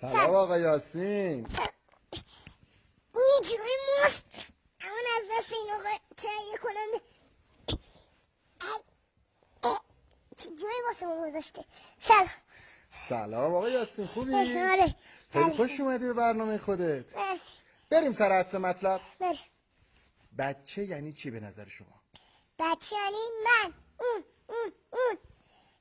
سلام آقا یاسین. اینجوری مفت اما از دست این آقا تهیه کننده چجوری واسه ما گذاشته. سلام آقا یاسین، خوبی؟ آره. خیلی خوش اومدی به برنامه خودت. بریم سر اصل مطلب. بریم. بچه یعنی چی به نظر شما؟ بچه یعنی من، اون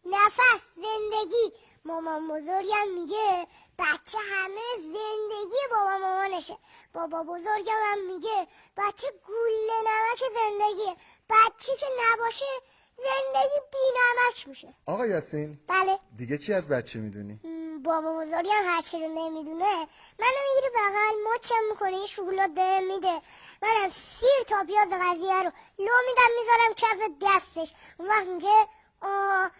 نفس، زندگی. مامان بزرگم میگه بچه همه زندگی بابا مامانشه. بابا بزرگم هم میگه بچه گوله نمک زندگیه. بچه که نباشه زندگی بی نمک میشه. آقا یاسین، بله. دیگه چی از بچه میدونی؟ بابا بزرگم هر چی رو نمیدونه منو میگیره بغل مچم میکنه، شکلات بهم میده. منم سیر تا پیاز قضیه رو لو میدم میذارم کف دستش. اون وقت میگه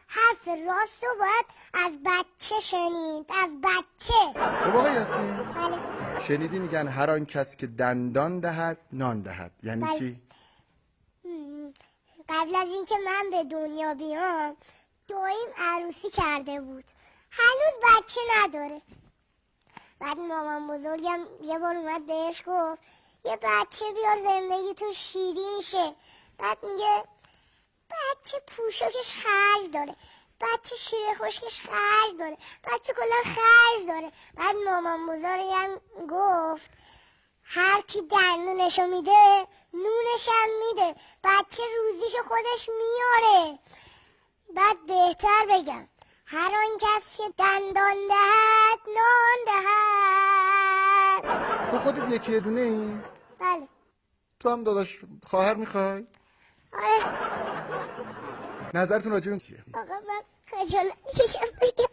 حرف راست رو باید از بچه شنید. از بچه. خب آقا یاسین، بله. شنیدی میگن هر آن کس که دندان دهد نان دهد، یعنی بله. چی؟ قبل از اینکه من به دنیا بیام داییم عروسی کرده بود، هنوز بچه نداره. بعد مامان بزرگم یه بار اومد بهش گفت یه بچه بیار زندگی تو شیرین شه. بعد میگه بچه پوشکش خرج داره، بچه شیر خشکش خرج داره، بچه کلا خرج داره. بعد مامان بزرگم گفت هر کی دندونشو میده نونشم میده. بچه روزیشو خودش میاره. بعد بهتر بگم هر آن کس که دندان دهد نان دهد. تو خودت یکی دونه ای؟ بله. تو هم داداش خواهر میخوای؟ آره. نظرتون راجع به چیه؟ آقا من خجالت میکشم بگم.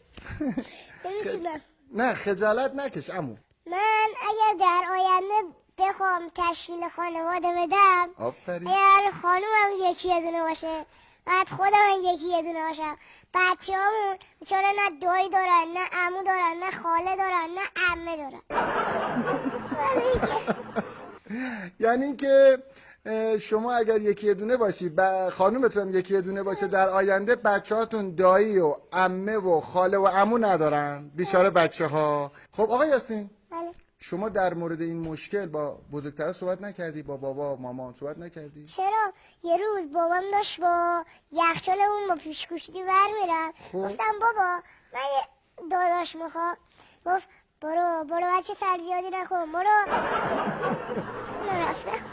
نمیتونم. نه خجالت نکش عمو. من اگر در آینده بخوام تشکیل خانواده بدم، آفرین. اگر خانومم یکی یه دونه باشه بعد خودم هم یکی یه دونه باشم، بچه همون چون نه دایی دارن نه عمو دارن نه خاله دارن نه عمه دارن. یعنی که شما اگر یکی یه دونه باشی خانومتون هم یکی یه دونه باشه، در آینده بچه‌هاتون دایی و عمه و خاله و عمو ندارن. بیچاره بچه‌ها. خب آقا یاسین، بله. شما در مورد این مشکل با بزرگترها صحبت نکردی؟ با بابا مامان صحبت نکردی؟ چرا؟ یه روز بابام داشت با یخچالمون با پیشگوشتی برمیرفت. گفتم بابا من یه داداش میخوام. گفت برو بچه سر زیادی نکن برو. نرفتم.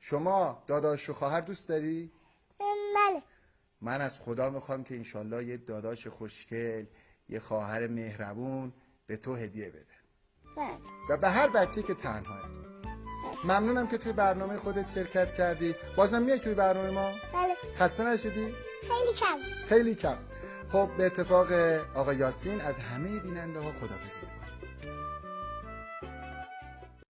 شما داداش و خواهر دوست داری؟ بله. من از خدا میخوام که انشالله یه داداش خوشگل، یه خواهر مهربون به تو هدیه بده. بله. و به هر بچه که تنهاه. ممنونم که توی برنامه خودت شرکت کردی. بازم میای توی برنامه ما؟ بله. خسته نشدی؟ خیلی کم. خیلی کم. خب به اتفاق آقا یاسین از همه بیننده ها خداحافظی میکنم.